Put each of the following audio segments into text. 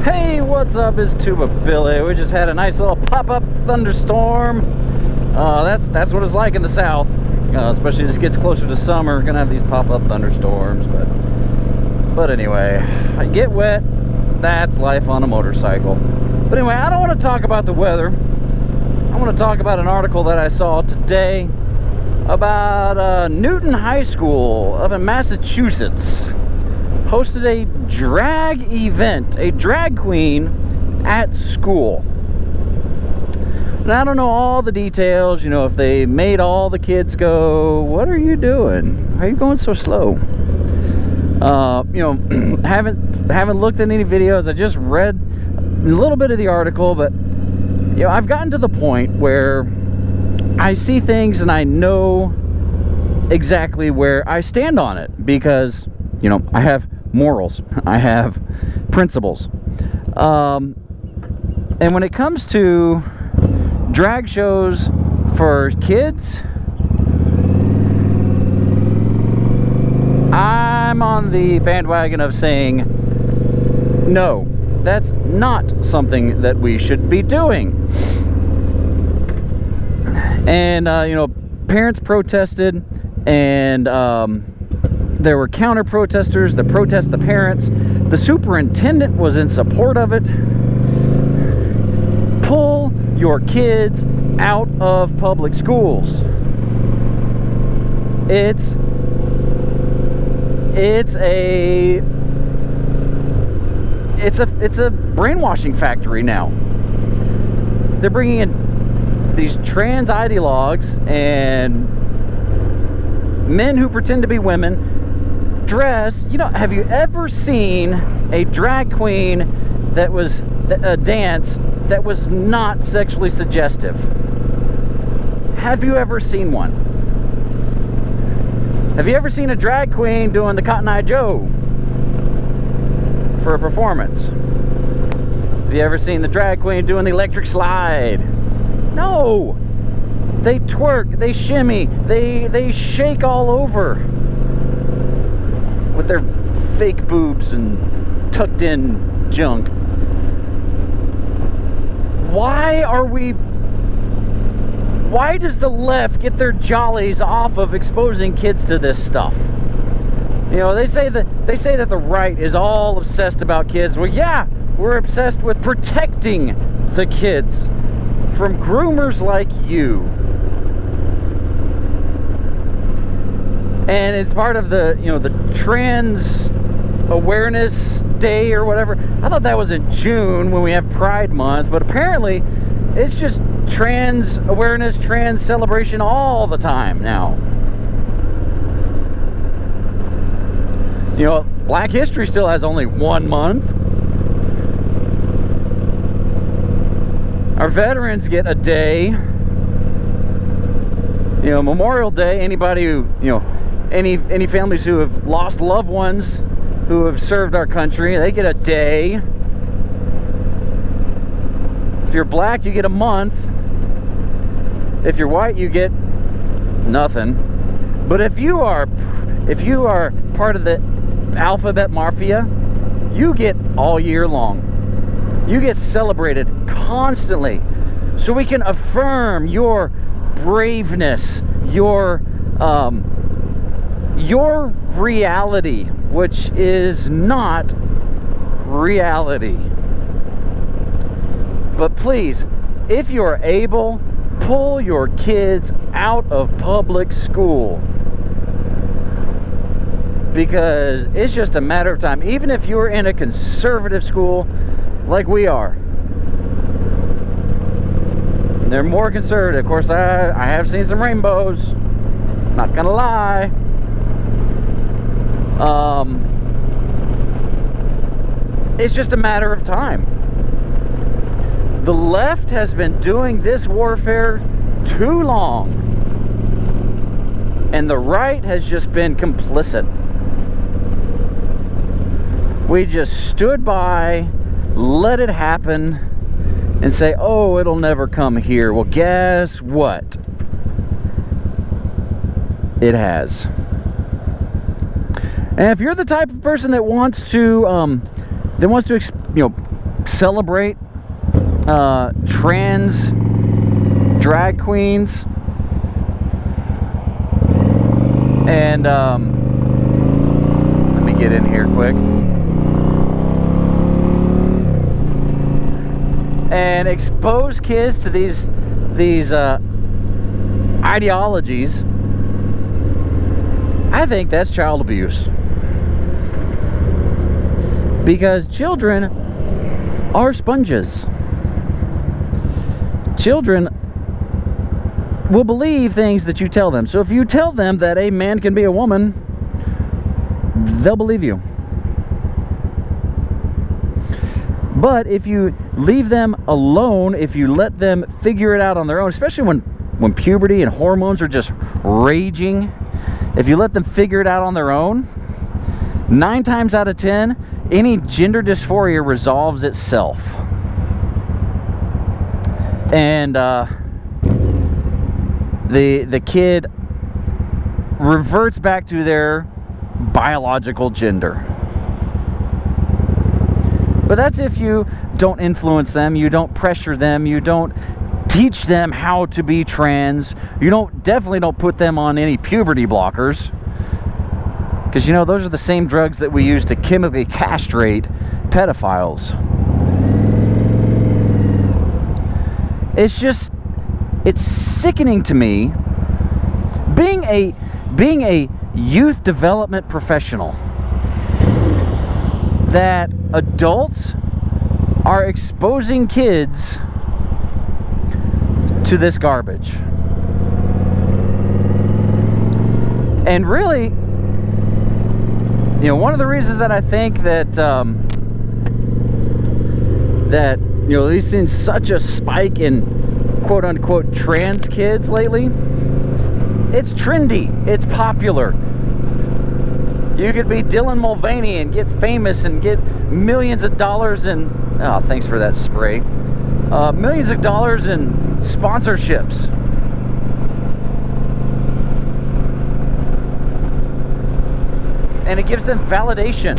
Hey, what's up? It's Tuba Billy. We just had a nice little pop-up thunderstorm. That's what it's like in the south, especially as it gets closer to summer. We're gonna have these pop-up thunderstorms, but anyway, I get wet. That's life on a motorcycle. But anyway, I don't want to talk about the weather. I want to talk about an article that I saw today about Newton High School up in Massachusetts hosted a drag event, a drag queen at school. And I don't know all the details, if they made all the kids go, what are you doing? Why are you going so slow? Haven't looked at any videos. I just read a little bit of the article, but I've gotten to the point where I see things and I know exactly where I stand on it because, I have morals, I have principles. And when it comes to drag shows for kids, I'm on the bandwagon of saying, no, that's not something that we should be doing. And, parents protested, and there were counter protesters that protest the parents. The superintendent was in support of it. Pull your kids out of public schools. It's a brainwashing factory now. They're bringing in these trans ideologues and men who pretend to be women dress. Have you ever seen a drag queen that was a dance that was not sexually suggestive? Have you ever seen one? Have you ever seen a drag queen doing the Cotton Eye Joe for a performance? Have you ever seen the drag queen doing the electric slide? No! They twerk, they shimmy, they shake all over with their fake boobs and tucked in junk. Why does the left get their jollies off of exposing kids to this stuff? They say that the right is all obsessed about kids. Well, yeah, we're obsessed with protecting the kids from groomers like you. And it's part of the, the Trans Awareness Day or whatever. I thought that was in June when we have Pride Month, but apparently it's just trans awareness, trans celebration all the time now. Black History still has only 1 month. Our veterans get a day. Memorial Day, anybody who, any families who have lost loved ones who have served our country, they get a day. If you're black, you get a month. If you're white, you get nothing. But if you are part of the alphabet mafia, you get all year long. You get celebrated constantly, so we can affirm your braveness, your reality, which is not reality. But please, if you're able, pull your kids out of public school, because it's just a matter of time. Even if you're in a conservative school like we are, they're more conservative. Of course, I have seen some rainbows, not gonna lie. It's just a matter of time. The left has been doing this warfare too long, and the right has just been complicit. We just stood by, let it happen, and say, oh, it'll never come here. Well, guess what? It has. And if you're the type of person that wants to celebrate trans drag queens, and let me get in here quick, and expose kids to these ideologies. I think that's child abuse, because children are sponges. Children will believe things that you tell them. So if you tell them that a man can be a woman, they'll believe you. But if you leave them alone, if you let them figure it out on their own, especially when puberty and hormones are just raging, if you let them figure it out on their own, 9 times out of 10, any gender dysphoria resolves itself. And the kid reverts back to their biological gender. But that's if you don't influence them, you don't pressure them, you don't teach them how to be trans, you definitely don't put them on any puberty blockers. Because, you know, those are the same drugs that we use to chemically castrate pedophiles. It's sickening to me, being a youth development professional, that adults are exposing kids to this garbage. And really, you know, one of the reasons that I think that you know, we've seen such a spike in quote-unquote trans kids lately, it's trendy, it's popular. You could be Dylan Mulvaney and get famous and get millions of dollars in, oh, thanks for that spray, millions of dollars in sponsorships. And it gives them validation.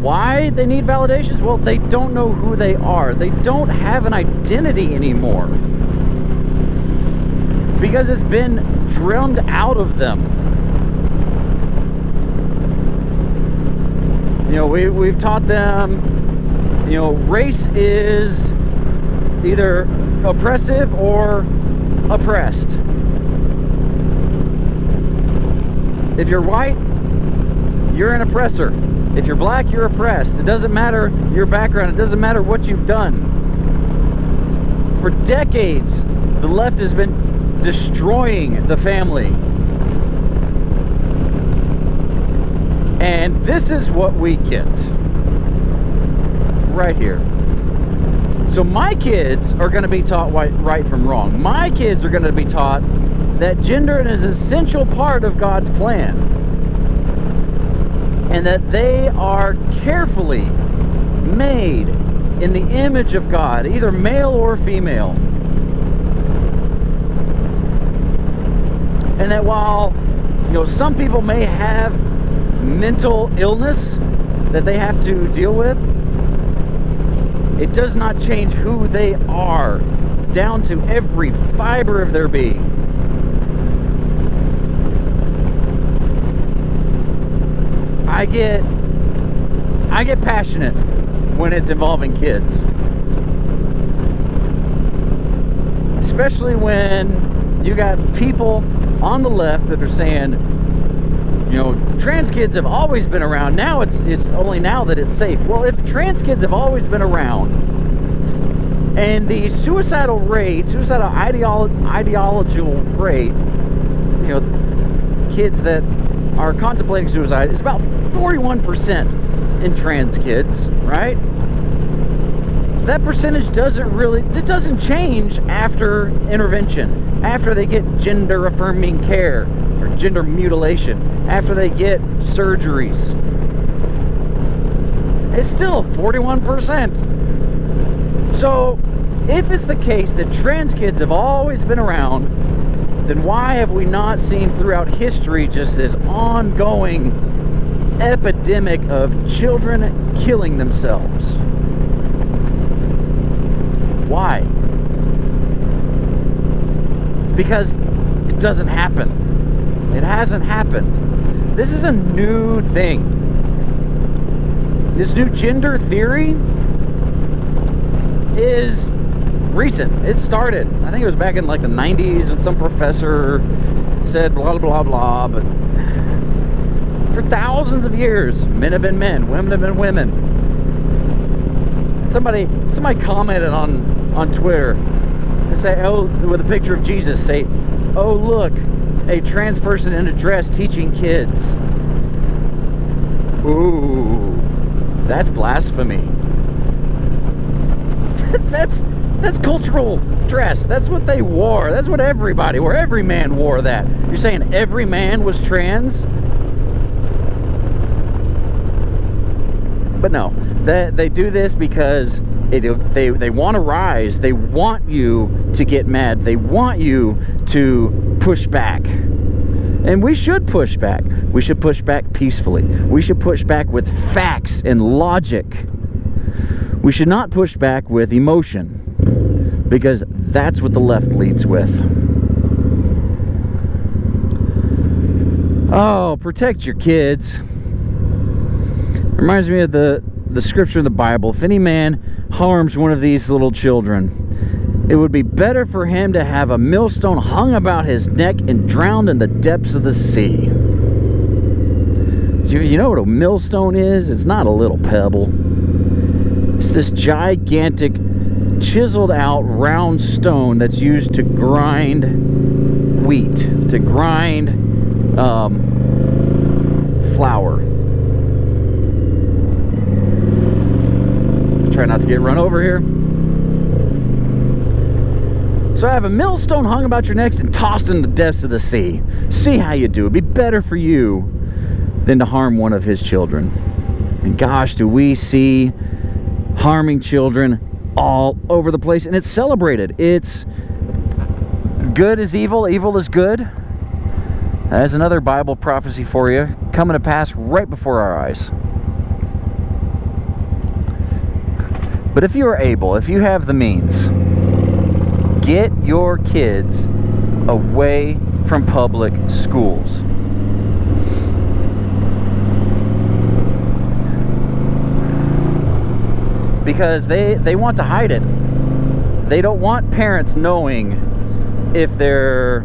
Why they need validations? Well, they don't know who they are. They don't have an identity anymore, because it's been drummed out of them. You know, we've taught them, you know, race is either oppressive or oppressed. If you're white, you're an oppressor. If you're black, you're oppressed. It doesn't matter your background. It doesn't matter what you've done. For decades, the left has been destroying the family. And this is what we get right here. So my kids are going to be taught right from wrong. My kids are going to be taught that gender is an essential part of God's plan, and that they are carefully made in the image of God, either male or female. And that while, you know, some people may have mental illness that they have to deal with, it does not change who they are, down to every fiber of their being. I get passionate when it's involving kids, especially when you got people on the left that are saying, you know, trans kids have always been around. Now it's only now that it's safe. Well, if trans kids have always been around, and the suicidal ideological rate, you know, kids that are contemplating suicide, is about 41% in trans kids, right? That percentage doesn't change after intervention, after they get gender affirming care or gender mutilation, after they get surgeries. It's still 41%. So if it's the case that trans kids have always been around, then why have we not seen throughout history just this ongoing epidemic of children killing themselves? Why? It's because it doesn't happen. It hasn't happened. This is a new thing. This new gender theory is recent. It started, I think it was back in like the 90s, and some professor said blah blah blah, but for thousands of years, men have been men, women have been women. Somebody commented on Twitter and say, oh, with a picture of Jesus, say, oh look, a trans person in a dress teaching kids. Ooh, that's blasphemy. That's cultural dress. That's what they wore. That's what everybody wore. Every man wore that. You're saying every man was trans? But no, they do this because they want to rise. They want you to get mad. They want you to push back. And we should push back. We should push back peacefully. We should push back with facts and logic. We should not push back with emotion, because that's what the left leads with. Oh, protect your kids. Reminds me of the scripture in the Bible. If any man harms one of these little children, it would be better for him to have a millstone hung about his neck and drowned in the depths of the sea. You know what a millstone is? It's not a little pebble. It's this gigantic, chiseled out round stone that's used to grind wheat, to grind flour. Try not to get run over here. So I have a millstone hung about your necks and tossed in the depths of the sea. See how you do. It'd be better for you than to harm one of his children. And gosh, do we see harming children all over the place, and it's celebrated. It's good is evil, evil is good. That's another Bible prophecy for you, coming to pass right before our eyes. But if you are able, if you have the means, get your kids away from public schools. Because they want to hide it. They don't want parents knowing if their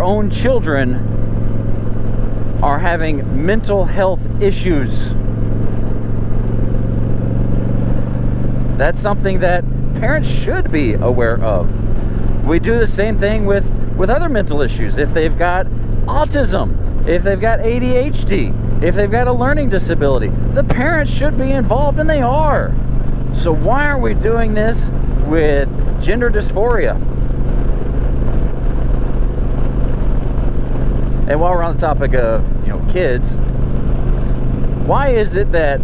own children are having mental health issues. That's something that parents should be aware of. We do the same thing with other mental issues. If they've got autism, if they've got ADHD, if they've got a learning disability, the parents should be involved, and they are. So why are we doing this with gender dysphoria? And while we're on the topic of, kids, why is it that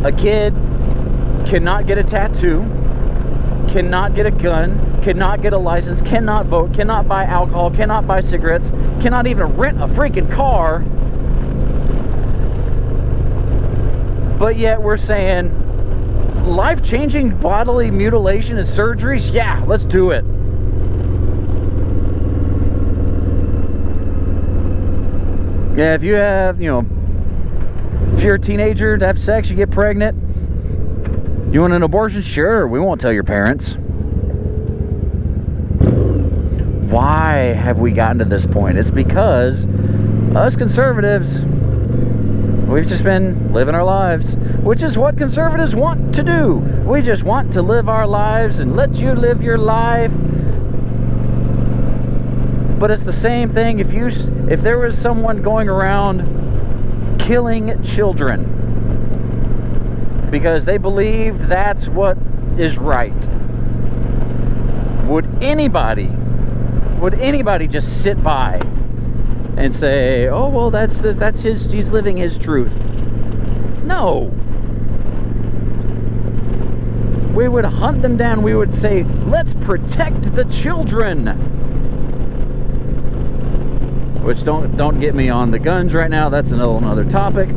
a kid cannot get a tattoo, cannot get a gun, cannot get a license, cannot vote, cannot buy alcohol, cannot buy cigarettes, cannot even rent a freaking car, but yet we're saying life-changing bodily mutilation and surgeries? Yeah, let's do it. Yeah, if you have, if you're a teenager to have sex, you get pregnant, you want an abortion? Sure, we won't tell your parents. Why have we gotten to this point? It's because us conservatives, we've just been living our lives, which is what conservatives want to do. We just want to live our lives and let you live your life. But it's the same thing if there was someone going around killing children because they believed that's what is right. Would anybody just sit by and say, oh, well, he's living his truth? No. We would hunt them down. We would say, let's protect the children. Which don't get me on the guns right now. That's another topic.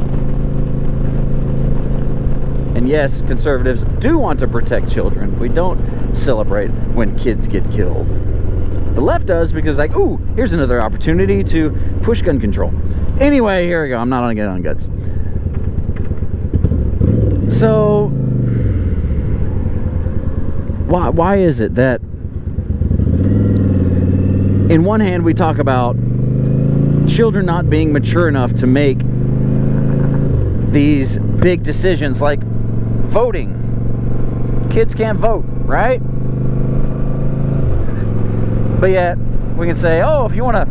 And And yes, conservatives do want to protect children. We don't celebrate when kids get killed. The left does because, like, ooh, here's another opportunity to push gun control. Anyway, here we go. I'm not on get on guts. So, why is it that in one hand we talk about children not being mature enough to make these big decisions like voting? Kids can't vote, right? But yet we can say, oh, if you want a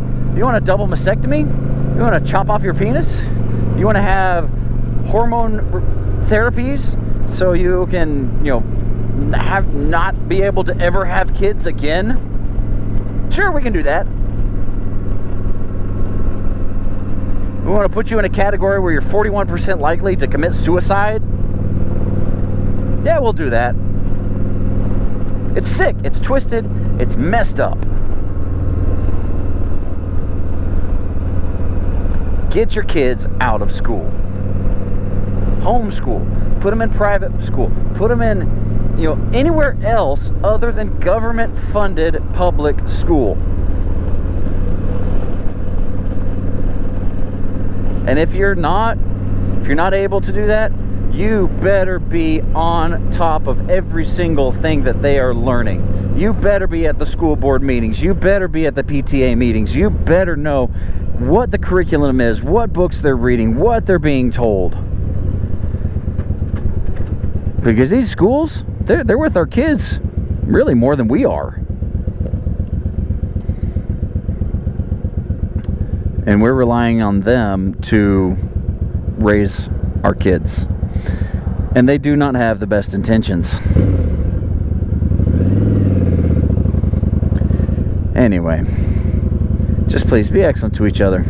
double mastectomy, you want to chop off your penis, you want to have hormone therapies so you can, not be able to ever have kids again. Sure, we can do that. We want to put you in a category where you're 41% likely to commit suicide. Yeah, we'll do that. It's sick, it's twisted, it's messed up. Get your kids out of school. Homeschool. Put them in private school. Put them in, anywhere else other than government-funded public school. And if you're not able to do that, you better be on top of every single thing that they are learning. You better be at the school board meetings. You better be at the PTA meetings. You better know what the curriculum is, what books they're reading, what they're being told. Because these schools, they're with our kids really more than we are. And we're relying on them to raise our kids. And they do not have the best intentions. Anyway, just please be excellent to each other.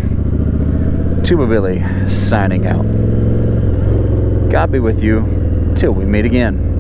Tuba Billy signing out. God be with you till we meet again.